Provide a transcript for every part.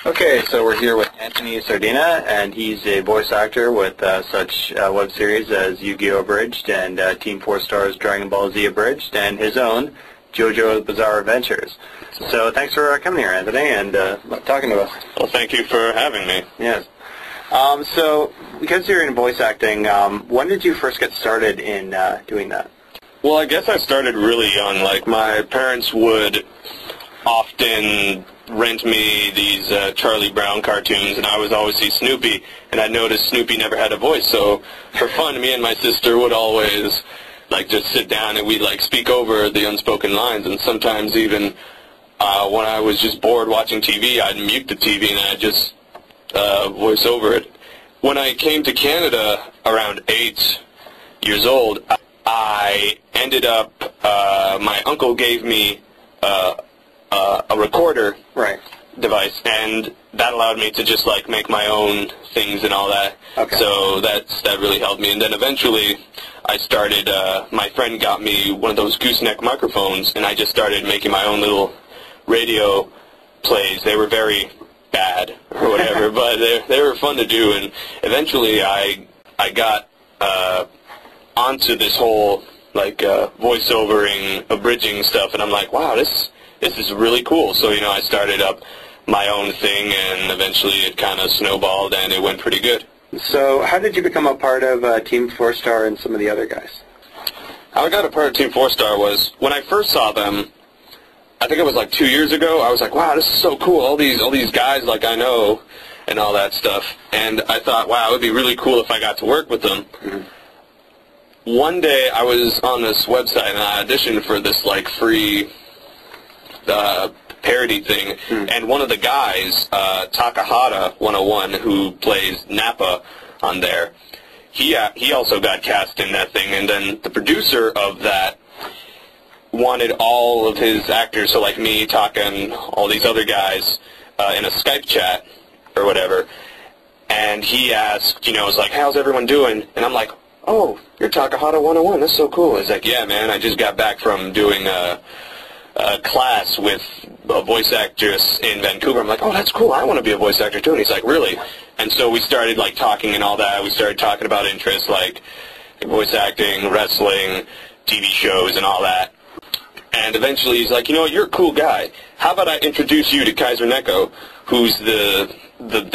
Okay, so we're here with Anthony Sardinha, and he's a voice actor with such web series as Yu-Gi-Oh! Abridged and Team 4 Star's Dragon Ball Z Abridged, and his own JoJo's Bizarre Adventures. So thanks for coming here, Anthony, and talking to us. Well, thank you for having me. Yes. So, because you're in voice acting, when did you first get started in doing that? Well, I guess I started really young. Like, my parents would often rent me these Charlie Brown cartoons, and I was always see Snoopy, and I noticed Snoopy never had a voice. So, for fun, me and my sister would always, like, just sit down and we'd, like, speak over the unspoken lines, and sometimes even when I was just bored watching TV, I'd mute the TV and I'd just voice over it. When I came to Canada around 8 years old, I ended up, my uncle gave me a recorder device, and that allowed me to just like make my own things and all that. Okay. So that really helped me. And then eventually I started, my friend got me one of those gooseneck microphones, and I just started making my own little radio plays. They were very bad or whatever, but they were fun to do. And eventually I got onto this whole like voiceovering, abridging stuff, and I'm like, wow, this is really cool. So, you know, I started up my own thing, and eventually it kind of snowballed, and it went pretty good. So how did you become a part of Team 4 Star and some of the other guys? How I got a part of Team 4 Star was when I first saw them. I think it was like 2 years ago. I was like, wow, this is so cool. All these guys like I know and all that stuff. And I thought, wow, it would be really cool if I got to work with them. Mm-hmm. One day I was on this website and I auditioned for this like free parody thing. Mm-hmm. And one of the guys, A.K.A. 101, who plays Nappa on there, he also got cast in that thing. And then the producer of that wanted all of his actors, so like me, Taka, and all these other guys, in a Skype chat or whatever, and he asked, you know, was like, how's everyone doing? And I'm like, oh, you're A.K.A. 101, that's so cool. He's like, yeah, man, I just got back from doing a class with a voice actress in Vancouver. I'm like, oh, that's cool, I want to be a voice actor too. And he's like, really? And so we started like talking and all that. We started talking about interests like voice acting, wrestling, TV shows, and all that. And eventually he's like, you know what, you're a cool guy. How about I introduce you to Kaiser Neko, who's the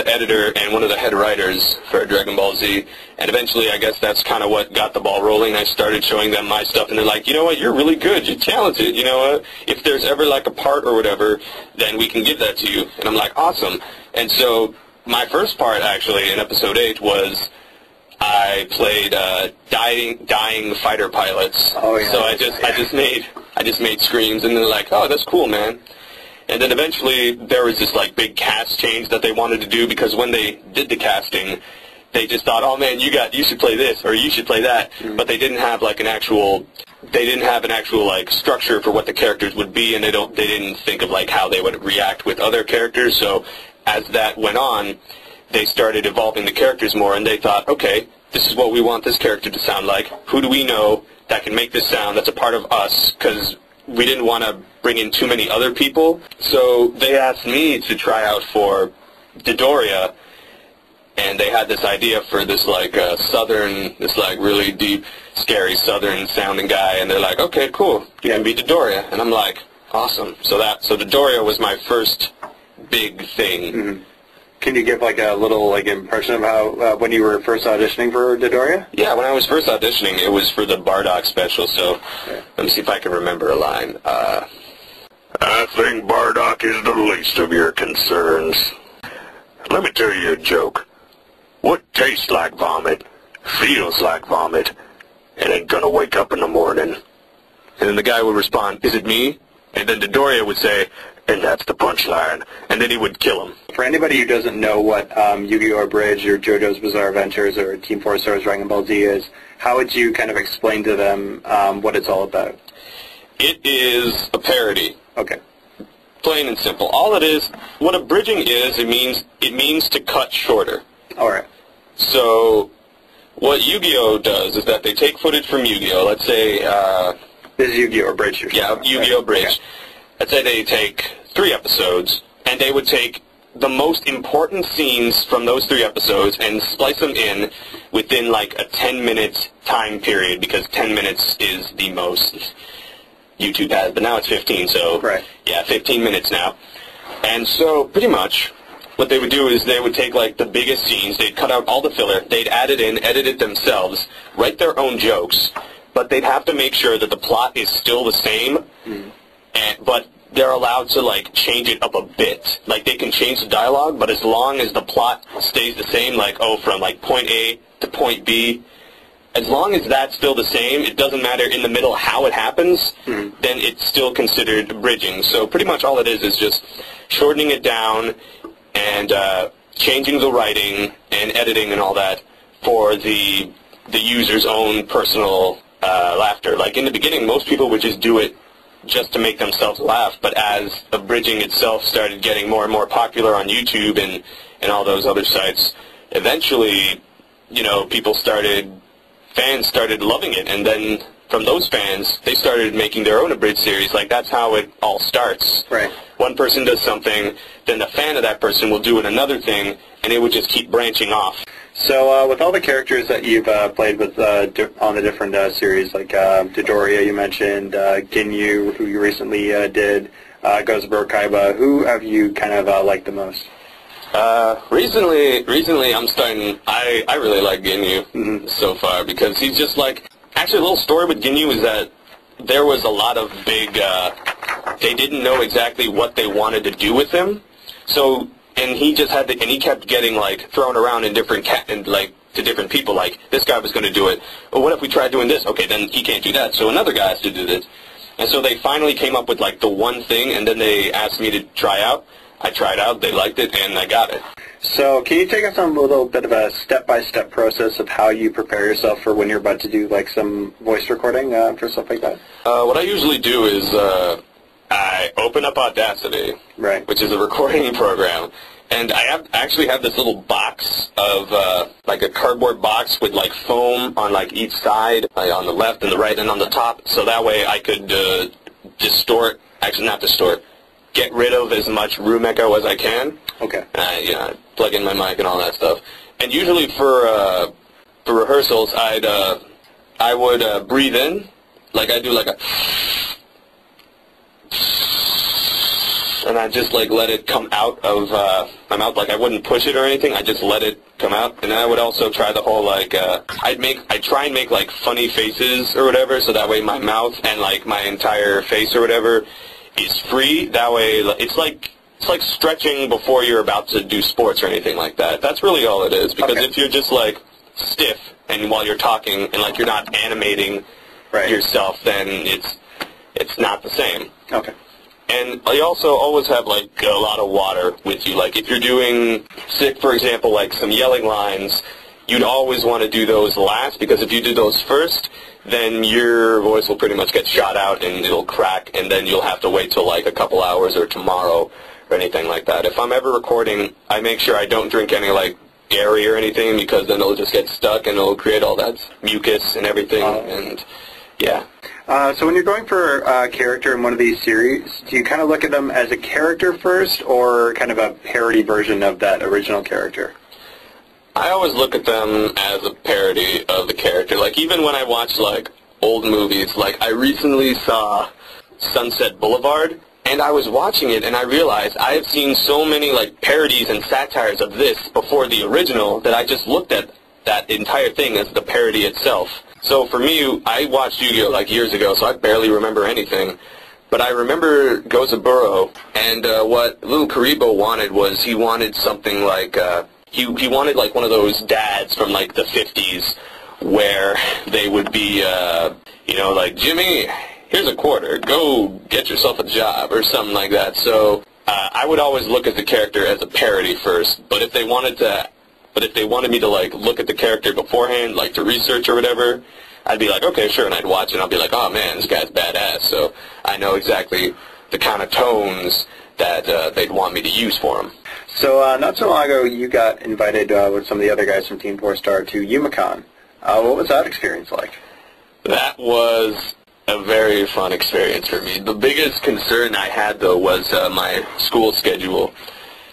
editor and one of the head writers for Dragon Ball Z. And eventually I guess that's kind of what got the ball rolling. I started showing them my stuff, and they're like, you know what, you're really good, you're talented, you know what, if there's ever like a part or whatever, then we can give that to you. And I'm like, awesome. And so my first part actually in episode 8 was I played dying fighter pilots. Oh, yeah. So I just made screams, and they're like, oh, that's cool, man. And then eventually there was this like big cast change that they wanted to do, because when they did the casting, they just thought, oh man, you should play this or you should play that. Mm-hmm. But they didn't have like an actual like structure for what the characters would be, and they didn't think of like how they would react with other characters. So as that went on, they started evolving the characters more, and they thought, okay, this is what we want this character to sound like. Who do we know that can make this sound that's a part of us? Because we didn't want to bring in too many other people. So they asked me to try out for Dodoria, and they had this idea for this like southern, this like really deep, scary southern sounding guy, and they're like, okay, cool, you can be Dodoria. And I'm like, awesome. So Dodoria was my first big thing. Mm-hmm. Can you give like a little like impression of how when you were first auditioning for Dodoria? Yeah, when I was first auditioning, it was for the Bardock special. So let me see if I can remember a line. I think Bardock is the least of your concerns. Let me tell you a joke. What tastes like vomit, feels like vomit, and ain't gonna wake up in the morning? And then the guy would respond, is it me? And then Dodoria would say, and that's the punchline. And then he would kill him. For anybody who doesn't know what Yu-Gi-Oh! Abridged or JoJo's Bizarre Adventures or Team 4 Star's Dragon Ball Z is, how would you kind of explain to them what it's all about? It is a parody. Okay. Plain and simple. All it is, what abridging is, it means to cut shorter. All right. So what Yu-Gi-Oh! Does is that they take footage from Yu-Gi-Oh! Let's say... this is Yu-Gi-Oh! Abridged. Yeah, Yu-Gi-Oh! Abridged. Okay. Let's say they take 3 episodes, and they would take the most important scenes from those 3 episodes and splice them in within like a 10-minute time period, because 10 minutes is the most YouTube has, but now it's 15, so right. Yeah, 15 minutes now. And so pretty much what they would do is they would take like the biggest scenes, they'd cut out all the filler, they'd add it in, edit it themselves, write their own jokes, but they'd have to make sure that the plot is still the same, but they're allowed to like change it up a bit. Like they can change the dialogue, but as long as the plot stays the same, like from like point A to point B, as long as that's still the same, it doesn't matter in the middle how it happens, then it's still considered bridging. So pretty much all it is just shortening it down and changing the writing and editing and all that for the user's own personal laughter. Like in the beginning, most people would just do it just to make themselves laugh, but as the bridging itself started getting more and more popular on YouTube and all those other sites, eventually, you know, fans started loving it, and then from those fans, they started making their own abridged series. Like, that's how it all starts. Right. One person does something, then the fan of that person will do another thing, and it would just keep branching off. So with all the characters that you've played with on the different series, like Dodoria you mentioned, Ginyu, who you recently did, Gozaburo Kaiba, who have you kind of liked the most? Recently I'm starting, I really like Ginyu so far, because he's just like, actually a little story with Ginyu is that there was a lot of big, they didn't know exactly what they wanted to do with him, so, and he just had to, and he kept getting like thrown around in different, to different people, like, this guy was going to do it, well, what if we tried doing this? Okay, then he can't do that, so another guy has to do this. And so they finally came up with like the one thing, and then they asked me to try out. I tried out, they liked it, and I got it. So can you take us on a little bit of a step-by-step process of how you prepare yourself for when you're about to do like some voice recording for stuff like that? What I usually do is I open up Audacity, right, which is a recording program, and I actually have this little box of like a cardboard box with like foam on like each side, like on the left and the right and on the top, so that way I could get rid of as much room echo as I can. Okay. You know, plug in my mic and all that stuff. And usually for rehearsals, I would breathe in, like I do like a, and I just like let it come out of my mouth. Like I wouldn't push it or anything. I just let it come out. And then I would also try the whole like I try and make like funny faces or whatever, so that way my mouth and like my entire face or whatever is free. That way it's like stretching before you're about to do sports or anything like that. That's really all it is, because if you're just like stiff and while you're talking and like you're not animating yourself, then it's not the same. Okay. And you also always have like a lot of water with you. Like if you're doing, for example, like some yelling lines, you'd always want to do those last, because if you do those first, then your voice will pretty much get shot out and it'll crack, and then you'll have to wait till like a couple hours or tomorrow or anything like that. If I'm ever recording, I make sure I don't drink any like dairy or anything, because then it'll just get stuck and it'll create all that mucus and everything, and yeah. So when you're going for a character in one of these series, do you kind of look at them as a character first, or kind of a parody version of that original character? I always look at them as a parody of the character. Like, even when I watch, like, old movies, like, I recently saw Sunset Boulevard, and I was watching it, and I realized I have seen so many, like, parodies and satires of this before the original that I just looked at that entire thing as the parody itself. So for me, I watched Yu-Gi-Oh! Like, years ago, so I barely remember anything. But I remember Gozaburo, and what Little Karibo wanted was he wanted something like... He wanted like one of those dads from like the 50s where they would be, you know, like, Jimmy, here's a quarter, go get yourself a job or something like that. So I would always look at the character as a parody first, but if they wanted me to like look at the character beforehand, like to research or whatever, I'd be like, okay, sure, and I'd watch it and I'll be like, oh man, this guy's badass. So I know exactly the kind of tones that they'd want me to use for him. So not so long ago, you got invited with some of the other guys from Team 4-Star to YumaCon. What was that experience like? That was a very fun experience for me. The biggest concern I had, though, was my school schedule.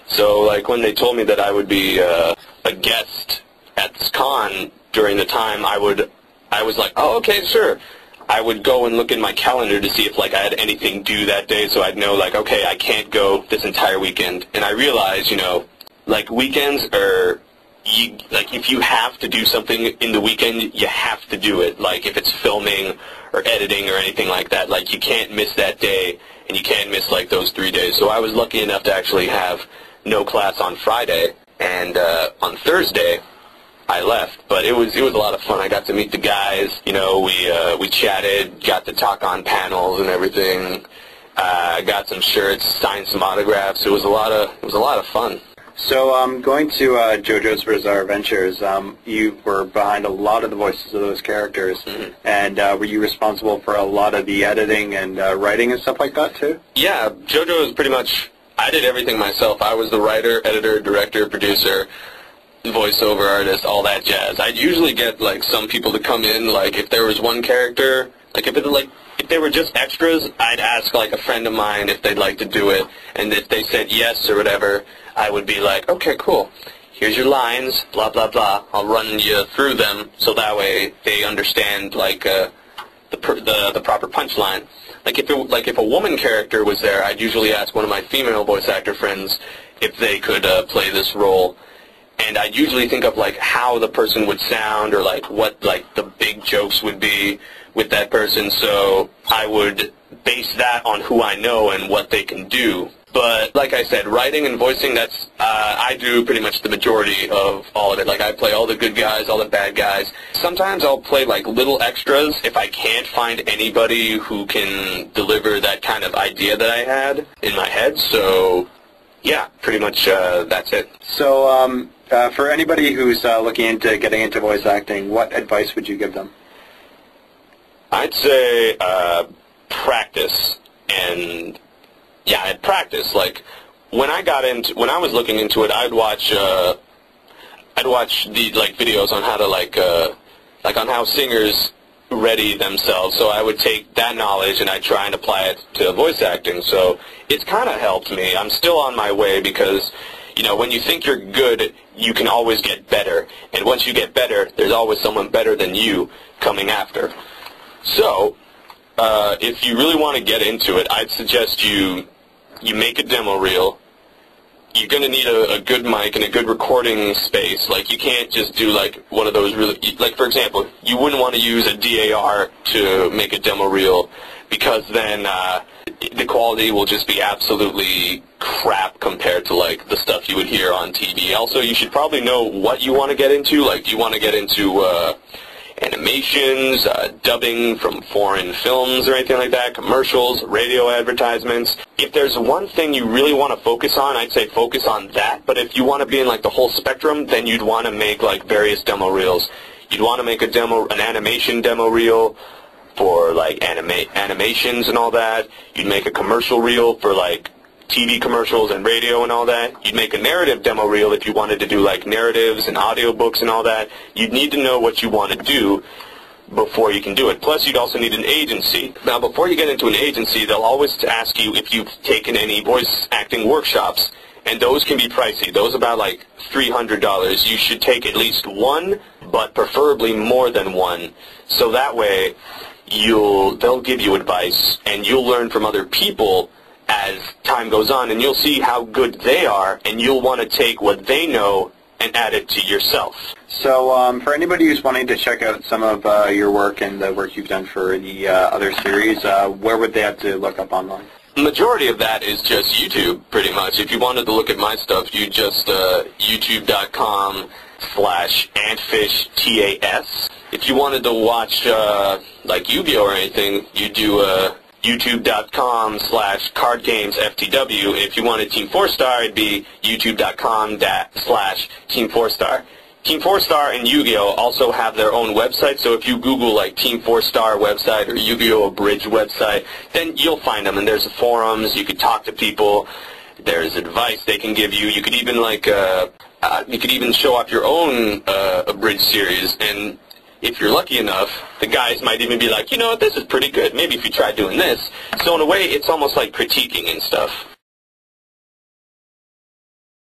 So, like, when they told me that I would be a guest at this con during the time, I was like, oh, okay, sure. I would go and look in my calendar to see if, like, I had anything due that day, so I'd know, like, okay, I can't go this entire weekend. And I realized, you know, like, weekends are, like, if you have to do something in the weekend, you have to do it. Like, if it's filming or editing or anything like that, like, you can't miss that day, and you can't miss, like, those 3 days. So I was lucky enough to actually have no class on Friday, and on Thursday, I left, but it was a lot of fun. I got to meet the guys. You know, we chatted, got to talk on panels and everything. Got some shirts, signed some autographs. It was a lot of fun. So, going to JoJo's Bizarre Adventures, you were behind a lot of the voices of those characters, and were you responsible for a lot of the editing and writing and stuff like that too? Yeah, JoJo is pretty much. I did everything myself. I was the writer, editor, director, producer, voiceover artist, all that jazz. I'd usually get, like, some people to come in, like, if there was one character, like, if they were just extras, I'd ask, like, a friend of mine if they'd like to do it, and if they said yes or whatever, I would be like, okay, cool, here's your lines, blah, blah, blah, I'll run you through them, so that way they understand, like, the proper punchline. Like, if a woman character was there, I'd usually ask one of my female voice actor friends if they could play this role. And I'd usually think of, like, how the person would sound or, like, what, like, the big jokes would be with that person. So I would base that on who I know and what they can do. But, like I said, writing and voicing, that's, I do pretty much the majority of all of it. Like, I play all the good guys, all the bad guys. Sometimes I'll play, like, little extras if I can't find anybody who can deliver that kind of idea that I had in my head. So, yeah, pretty much that's it. So, for anybody who's looking into getting into voice acting, what advice would you give them? I'd say practice, and yeah, I'd practice. Like, when I was looking into it, I'd watch the like videos on how to like on how singers ready themselves. So I would take that knowledge and I try and apply it to voice acting. So it's kind of helped me. I'm still on my way because, you know, when you think you're good, you can always get better. And once you get better, there's always someone better than you coming after. So, if you really want to get into it, I'd suggest you make a demo reel. You're going to need a good mic and a good recording space. Like, you can't just do, like, one of those really... Like, for example, you wouldn't want to use a DAR to make a demo reel because then the quality will just be absolutely crap compared to, like, the stuff you would hear on TV. Also, you should probably know what you want to get into. Like, do you want to get into animations, dubbing from foreign films or anything like that, commercials, radio advertisements? If there's one thing you really want to focus on, I'd say focus on that. But if you want to be in, like, the whole spectrum, then you'd want to make, like, various demo reels. You'd want to make an animation demo reel for, like, animations and all that. You'd make a commercial reel for, like, TV commercials and radio and all that. You'd make a narrative demo reel if you wanted to do, like, narratives and audiobooks and all that. You'd need to know what you want to do before you can do it. Plus, you'd also need an agency. Now, before you get into an agency, they'll always ask you if you've taken any voice acting workshops, and those can be pricey. Those about, like, $300. You should take at least one, but preferably more than one. So that way, they'll give you advice, and you'll learn from other people as time goes on, and you'll see how good they are, and you'll want to take what they know and add it to yourself. So for anybody who's wanting to check out some of your work and the work you've done for the other series, where would they have to look up online? The majority of that is just YouTube, pretty much. If you wanted to look at my stuff, you just youtube.com/Antfish TAS. If you wanted to watch like Yu-Gi-Oh or anything, you do youtube.com/cardgamesftw. If you wanted Team 4-Star, it'd be youtube.com/Team 4-Star. Team 4-Star and Yu-Gi-Oh also have their own website, so if you Google, like, Team 4-Star website or Yu-Gi-Oh Abridged website, then you'll find them, and there's forums, you could talk to people, there's advice they can give you, you could even, like, you could even show off your own Abridged series, and if you're lucky enough, the guys might even be like, you know what, this is pretty good, maybe if you try doing this. So in a way, it's almost like critiquing and stuff.